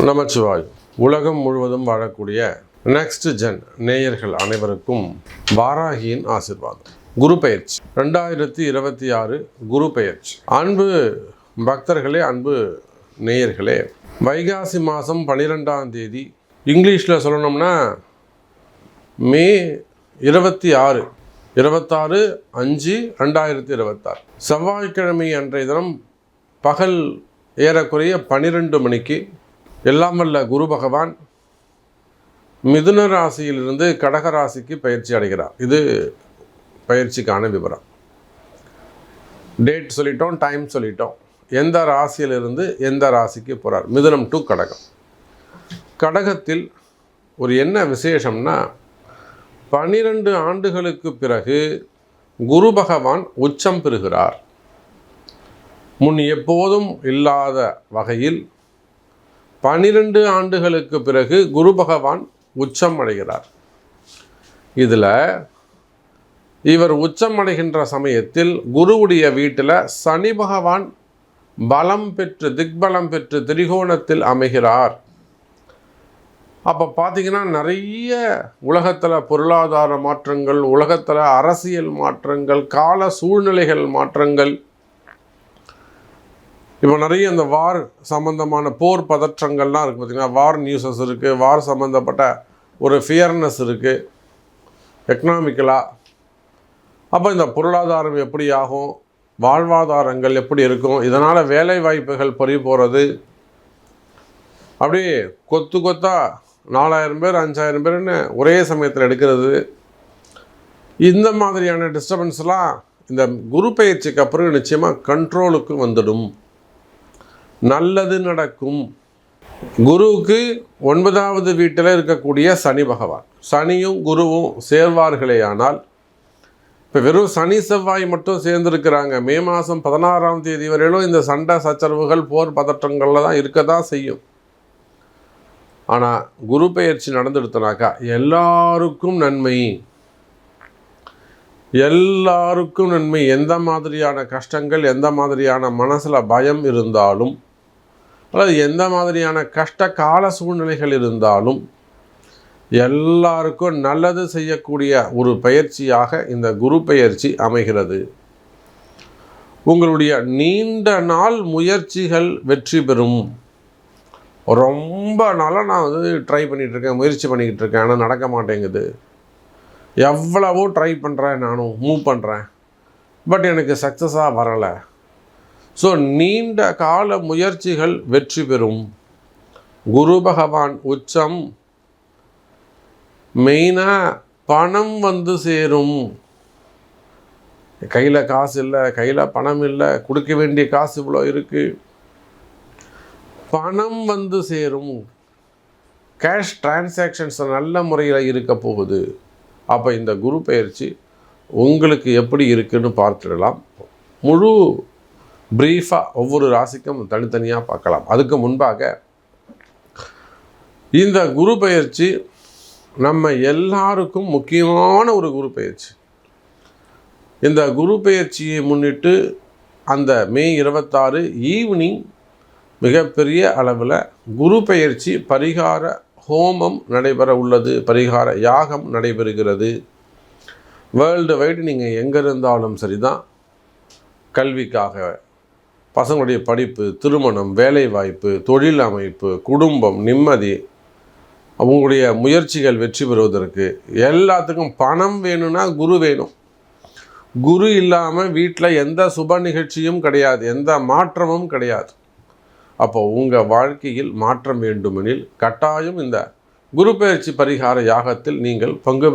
நமச்சிவாய். உலகம் முழுவதும் வாழக்கூடிய நெக்ஸ்ட் ஜென் நேயர்கள் அனைவருக்கும் வாராகியின் ஆசீர்வாதம். குரு பெயர்ச்சி 2026 குரு பெயர்ச்சி. அன்பு பக்தர்களே, அன்பு நேயர்களே, வைகாசி மாதம் 12ஆம் தேதி, இங்கிலீஷில் சொல்லணும்னா மே 26/5/2026 செவ்வாய்க்கிழமை அன்றைய தினம் பகல் ஏறக்குறைய 12 மணிக்கு எல்லாம் வல்ல குரு பகவான் மிதுன ராசியிலிருந்து கடக ராசிக்கு பயிற்சி அடைகிறார். இது பயிற்சிக்கான விவரம். டேட் சொல்லிட்டோம், டைம் சொல்லிட்டோம். எந்த ராசியிலிருந்து எந்த ராசிக்கு போகிறார்? மிதுனம் டு கடகம். கடகத்தில் ஒரு என்ன விசேஷம்னா, 12 ஆண்டுகளுக்கு பிறகு குரு பகவான் உச்சம் பெறுகிறார். முன் எப்போதும் இல்லாத வகையில் 12 ஆண்டுகளுக்கு பிறகு குரு பகவான் உச்சம் அடைகிறார். இதில் இவர் உச்சம் அடைகின்ற சமயத்தில் குருவுடைய வீட்டில் சனி பகவான் பலம் பெற்று திக்பலம் பெற்று திரிகோணத்தில் அமைகிறார். அப்போ பார்த்தீங்கன்னா நிறைய உலகத்தில் பொருளாதார மாற்றங்கள், உலகத்தில் அரசியல் மாற்றங்கள், கால சூழ்நிலைகள் மாற்றங்கள், இப்போ நிறைய இந்த வார் சம்மந்தமான போர் பதற்றங்கள்லாம் இருக்குது. பார்த்திங்கன்னா வார் நியூஸஸ் இருக்குது, வார் சம்மந்தப்பட்ட ஒரு ஃபியர்னஸ் இருக்குது எக்கனாமிக்கலாக. அப்போ இந்த பொருளாதாரம் எப்படி ஆகும், வாழ்வாதாரங்கள் எப்படி இருக்கும், இதனால் வேலை வாய்ப்புகள் பறி போகிறது, அப்படியே கொத்து கொத்தாக 4000 பேர் 5000 பேர்னு ஒரே சமயத்தில் எடுக்கிறது, இந்த மாதிரியான டிஸ்டர்பன்ஸ்லாம் இந்த குரு பயிற்சிக்கு அப்புறம் நிச்சயமாக கண்ட்ரோலுக்கு வந்துடும். நல்லது நடக்கும். குருவுக்கு 9வது வீட்டில் இருக்கக்கூடிய சனி பகவான், சனியும் குருவும் சேர்வார்களே ஆனால், இப்போ வெறும் சனி செவ்வாய் மட்டும் சேர்ந்துருக்கிறாங்க. மே மாதம் 16ஆம் தேதி வரையிலும் இந்த சண்டை சச்சரவுகள் போர் பதற்றங்களில் தான் இருக்க தான் செய்யும். ஆனால் குரு பெயர்ச்சி நடந்துடுத்தனாக்கா எல்லாருக்கும் நன்மை, எல்லாருக்கும் நன்மை. எந்த மாதிரியான கஷ்டங்கள், எந்த மாதிரியான மனசில் பயம் இருந்தாலும், அல்லது எந்த மாதிரியான கஷ்ட கால சூழ்நிலைகள் இருந்தாலும் எல்லாருக்கும் நல்லது செய்யக்கூடிய ஒரு பயிற்சியாக இந்த குரு பெயர்ச்சி அமைகிறது. உங்களுடைய நீண்ட நாள் முயற்சிகள் வெற்றி பெறும். ரொம்ப நாளாக நான் ட்ரை பண்ணிகிட்ருக்கேன், முயற்சி பண்ணிக்கிட்டு இருக்கேன், ஆனால் நடக்க மாட்டேங்குது. எவ்வளவோ ட்ரை பண்ணுறேன், நானும் மூவ் பண்ணுறேன், பட் எனக்கு சக்ஸஸாக வரலை. ஸோ நீண்ட கால முயற்சிகள் வெற்றி பெறும். குரு பகவான் உச்சம். மெயினாக பணம் வந்து சேரும். கையில் காசு இல்லை, கையில் பணம் இல்லை, கொடுக்க வேண்டிய காசு இவ்வளோ இருக்குது, பணம் வந்து சேரும். கேஷ் டிரான்சாக்ஷன்ஸ் நல்ல முறையில் இருக்க போகுது. அப்போ இந்த குரு பெயர்ச்சி உங்களுக்கு எப்படி இருக்குன்னு பார்த்துடலாம். முழு பிரீஃபாக ஒவ்வொரு ராசிக்கும் தனித்தனியாக பார்க்கலாம். அதுக்கு முன்பாக இந்த குரு பெயர்ச்சி நம்ம எல்லாருக்கும் முக்கியமான ஒரு குரு பெயர்ச்சி. இந்த குரு பெயர்ச்சியை முன்னிட்டு அந்த மே 26 ஈவினிங் மிகப்பெரிய அளவில் குரு பெயர்ச்சி பரிகார ஹோமம் நடைபெற உள்ளது, பரிகார யாகம் நடைபெறுகிறது. வேர்ல்டு வைடு நீங்கள் எங்கே இருந்தாலும் சரிதான், கல்விக்காக, பசங்களுடைய படிப்பு, திருமணம், வேலைவாய்ப்பு, தொழில் அமைப்பு, குடும்பம், நிம்மதி, அவங்களுடைய முயற்சிகள் வெற்றி பெறுவதற்கு எல்லாத்துக்கும் பணம் வேணும்னா குரு வேணும். குரு இல்லாமல் வீட்டில் எந்த சுப நிகழ்ச்சியும் கிடையாது, எந்த மாற்றமும் கிடையாது. அப்போ உங்கள் வாழ்க்கையில் மாற்றம் வேண்டுமெனில் கட்டாயம் இந்த குரு பெயர்ச்சி பரிகார யாகத்தில் நீங்கள் பங்கு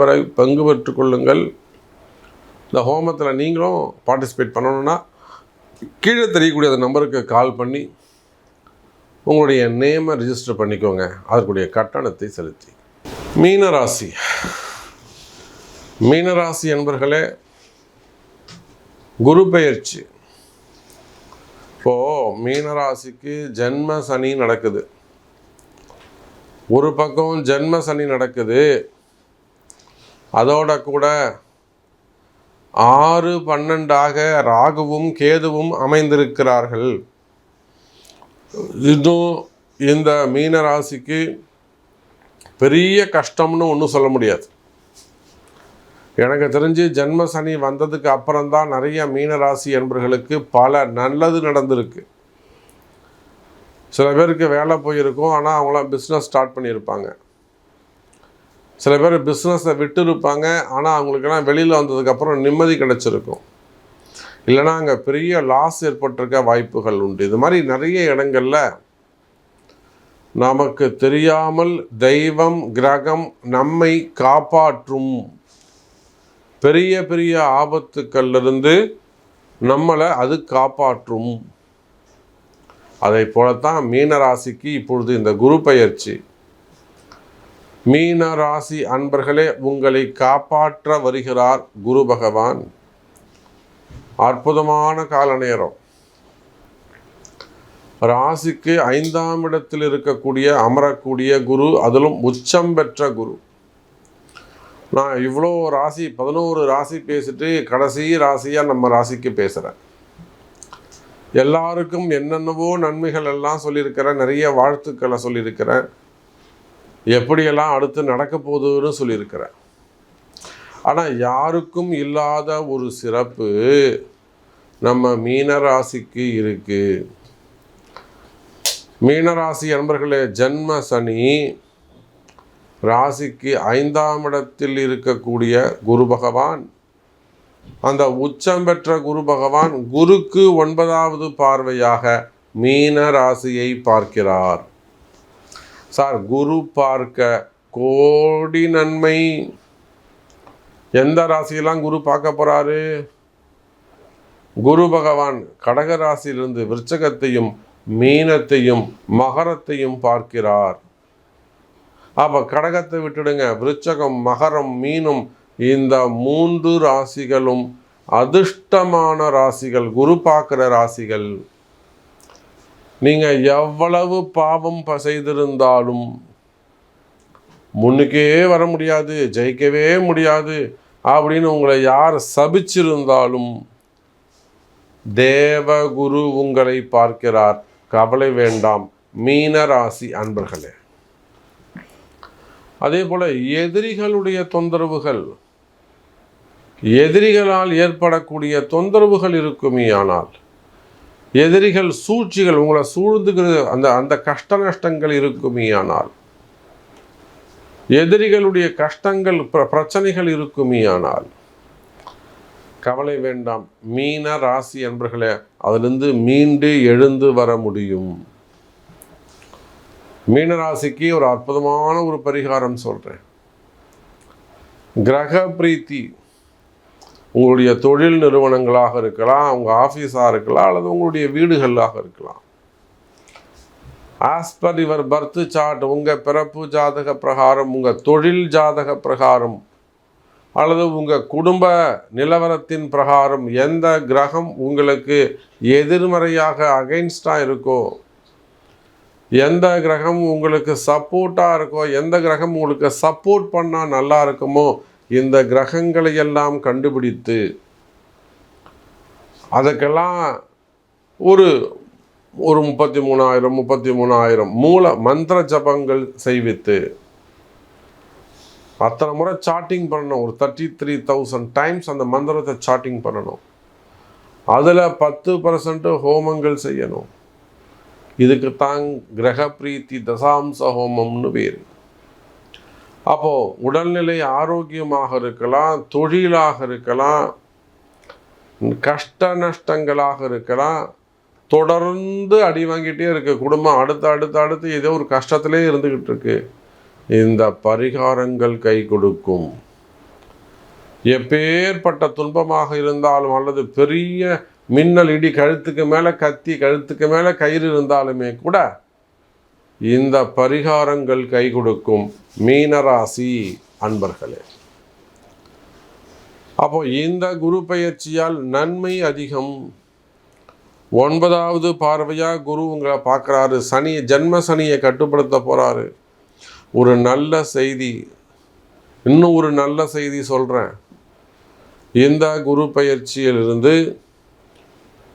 பெற்று கொள்ளுங்கள். இந்த ஹோமத்தில் நீங்களும் பார்ட்டிசிபேட் பண்ணணுன்னா கீழே தெரியக்கூடிய அந்த நம்பருக்கு கால் பண்ணி உங்களுடைய நேமை ரிஜிஸ்டர் பண்ணிக்கோங்க, அதற்குரிய கட்டணத்தை செலுத்தி. மீனராசி. மீனராசி என்பர்களே, குரு பெயர்ச்சி. இப்போது மீனராசிக்கு ஜென்ம சனி நடக்குது. ஒரு பக்கம் ஜென்ம சனி நடக்குது, அதோட கூட 6-12 ராகுவும் கேதுவும் அமைந்திருக்கிறார்கள். இதுவும் இந்த மீன ராசிக்கு பெரிய கஷ்டம்னு ஒன்றும் சொல்ல முடியாது. எனக்கு தெரிஞ்சு ஜென்ம சனி வந்ததுக்கு அப்புறம்தான் நிறைய மீனராசி என்பர்களுக்கு பல நல்லது நடந்திருக்கு. சில பேருக்கு வேலை போயிருக்கும், ஆனால் அவங்களாம் பிஸ்னஸ் ஸ்டார்ட் பண்ணியிருப்பாங்க. சில பேர் பிஸ்னஸை விட்டு இருப்பாங்க, ஆனால் அவங்களுக்கெல்லாம் வெளியில் வந்ததுக்கப்புறம் நிம்மதி கிடச்சிருக்கும். இல்லைனா அங்கே பெரிய லாஸ் ஏற்பட்டிருக்க வாய்ப்புகள் உண்டு. இது மாதிரி நிறைய இடங்களில் நமக்கு தெரியாமல் தெய்வம் கிரகம் நம்மை காப்பாற்றும். பெரிய பெரிய ஆபத்துக்களிலிருந்து நம்மளை அது காப்பாற்றும். அதை போலத்தான் மீனராசிக்கு இப்பொழுது இந்த குரு பெயர்ச்சி. மீன ராசி அன்பர்களே, உங்களை காப்பாற்ற வருகிறார் குரு பகவான். அற்புதமான கால நேரம். ராசிக்கு 5ஆம் இடத்தில் இருக்கக்கூடிய அமரக்கூடிய குரு, அதிலும் உச்சம் பெற்ற குரு. நான் இவ்வளோ ராசி 11 ராசி பேசிட்டு கடைசி ராசியாக நம்ம ராசிக்கு பேசுகிறேன். எல்லாருக்கும் என்னென்னவோ நன்மைகள் எல்லாம் சொல்லியிருக்கிறேன், நிறைய வாழ்த்துக்களை சொல்லியிருக்கிறேன், எப்படியெல்லாம் அடுத்து நடக்க போகுதுன்னு சொல்லியிருக்கிறேன். ஆனால் யாருக்கும் இல்லாத ஒரு சிறப்பு நம்ம மீனராசிக்கு இருக்கு. மீனராசி அன்பர்களே, ஜன்ம சனி ராசிக்கு 5ஆம் இடத்தில் இருக்கக்கூடிய குரு பகவான், அந்த உச்சம் பெற்ற குரு பகவான் குருக்கு 9வது பார்வையாக மீன ராசியை பார்க்கிறார். சார், குரு பார்க்க கோடி நன்மை. எந்த ராசியெல்லாம் குரு பார்க்க போறாரு? குரு பகவான் கடக ராசியிலிருந்து விருச்சகத்தையும் மீனத்தையும் மகரத்தையும் பார்க்கிறார். அப்போ கடகத்தை விட்டுடுங்க, விருச்சகம் மகரம் மீனும், இந்த 3 ராசிகளும் அதிர்ஷ்டமான ராசிகள், குரு பார்க்குற ராசிகள். நீங்கள் எவ்வளவு பாவம் செய்திருந்தாலும் முன்னுக்கே வர முடியாது, ஜெயிக்கவே முடியாது அப்படின்னு உங்களை யார் சபிச்சிருந்தாலும் தேவகுரு உங்களை பார்க்கிறார். கவலை வேண்டாம் மீன ராசி அன்பர்களே. அதே போல எதிரிகளுடைய தொந்தரவுகள், எதிரிகளால் ஏற்படக்கூடிய தொந்தரவுகள் இருக்குமே, ஆனால் எதிரிகள் சூழ்ச்சிகள் உங்களை சூழ்ந்துகிறது, அந்த கஷ்ட நஷ்டங்கள் இருக்குமே, ஆனால் எதிரிகளுடைய கஷ்டங்கள் பிரச்சனைகள் இருக்குமே, ஆனால் கவலை வேண்டாம் மீன ராசி அன்பர்களே, அதிலிருந்து மீண்டு எழுந்து வர முடியும். மீனராசிக்கு ஒரு அற்புதமான ஒரு பரிகாரம் சொல்கிறேன். கிரக பிரீத்தி, உங்களுடைய தொழில் நிறுவனங்களாக இருக்கலாம், உங்கள் ஆஃபீஸாக இருக்கலாம், அல்லது உங்களுடைய வீடுகளாக இருக்கலாம். As per your birth chart, உங்கள் பிறப்பு ஜாதக பிரகாரம், உங்கள் தொழில் ஜாதக பிரகாரம், அல்லது உங்கள் குடும்ப நிலவரத்தின் பிரகாரம் எந்த கிரகம் உங்களுக்கு எதிர்மறையாக அகைன்ஸ்டாக இருக்கோ, எந்த கிரகம் உங்களுக்கு சப்போர்ட்டாக இருக்கோ, எந்த கிரகம் உங்களுக்கு சப்போர்ட் பண்ணால் நல்லா இருக்குமோ, இந்த கிரகங்களை எல்லாம் கண்டுபிடித்து அதுக்கெல்லாம் ஒரு 33,000 மூல மந்திர ஜபங்கள் செய்வித்து அத்தனை முறை சாட்டிங் பண்ணணும். ஒரு 33,000 டைம்ஸ் அந்த மந்திரத்தை சாட்டிங் பண்ணணும். அதில் 10% ஹோமங்கள் செய்யணும். இதுக்கு தான் கிரக பிரீத்தி தசாம்ச ஹோமம்னு பேர். அப்போது உடல்நிலை ஆரோக்கியமாக இருக்கலாம், தொழிலாக இருக்கலாம், கஷ்ட நஷ்டங்களாக இருக்கலாம், தொடர்ந்து அடி வாங்கிட்டே இருக்கு குடும்பம், அடுத்து ஏதோ ஒரு கஷ்டத்திலே இருந்துக்கிட்டு இருக்கு, இந்த பரிகாரங்கள் கை கொடுக்கும். எப்பேற்பட்ட துன்பமாக இருந்தாலும், அல்லது பெரிய மின்னல் இடி, கழுத்துக்கு மேலே கத்தி, கழுத்துக்கு மேலே கயிறு இருந்தாலுமே கூட இந்த பரிகாரங்கள் கை கொடுக்கும் மீனராசி அன்பர்களே. அப்போ இந்த குரு பெயர்ச்சியால் நன்மை அதிகம். 9வது பார்வையாக குரு உங்களை பார்க்குறாரு. சனி, ஜன்ம சனியை கட்டுப்படுத்த போகிறாரு. ஒரு நல்ல செய்தி, இன்னும் ஒரு நல்ல செய்தி சொல்கிறேன். இந்த குரு பெயர்ச்சியிலிருந்து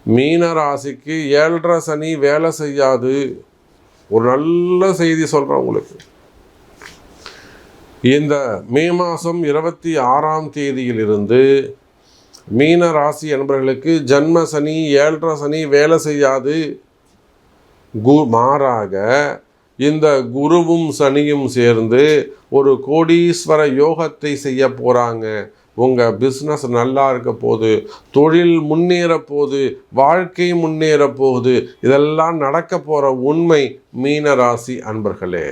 மீன ராசிக்கு 7.5 சனி வேலை செய்யாது. ஒரு நல்ல செய்தி சொல்கிறேன் உங்களுக்கு. இந்த மே மாதம் 26ஆம் தேதியிலிருந்து மீன ராசி என்பவர்களுக்கு ஜன்ம சனி 7.5 சனி வேலை செய்யாது. மாறாக இந்த குருவும் சனியும் சேர்ந்து ஒரு கோடீஸ்வர யோகத்தை செய்ய போகிறாங்க. உங்கள் பிஸ்னஸ் நல்லா இருக்க போகுது, தொழில் முன்னேற போகுது, வாழ்க்கை முன்னேற போகுது. இதெல்லாம் நடக்க போகிற உண்மை மீனராசி அன்பர்களே.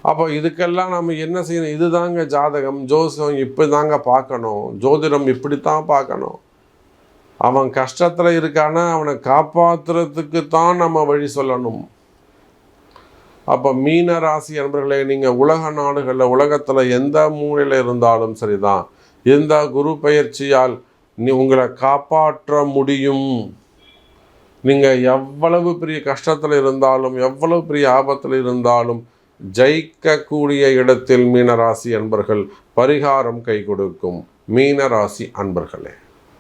அப்போ இதுக்கெல்லாம் நம்ம என்ன செய்யணும்? இதுதாங்க ஜாதகம், ஜோசியம் இப்படி தாங்க பார்க்கணும், ஜோதிடம் இப்படித்தான் பார்க்கணும். அவன் கஷ்டத்தில் இருக்கானா அவனை காப்பாற்றுறதுக்கு தான் நம்ம வழி சொல்லணும். அப்போ மீன ராசி அன்பர்களே, நீங்கள் உலக நாடுகளில் உலகத்தில் எந்த மூலையில் இருந்தாலும் சரிதான், இந்த குரு பயிற்சியால் உங்களை காப்பாற்ற முடியும். நீங்கள் எவ்வளவு பெரிய கஷ்டத்தில் இருந்தாலும் எவ்வளவு பெரிய ஆபத்தில் இருந்தாலும் ஜெயிக்கக்கூடிய இடத்தில் மீனராசி அன்பர்கள் பரிகாரம் கை கொடுக்கும். மீனராசி அன்பர்களே.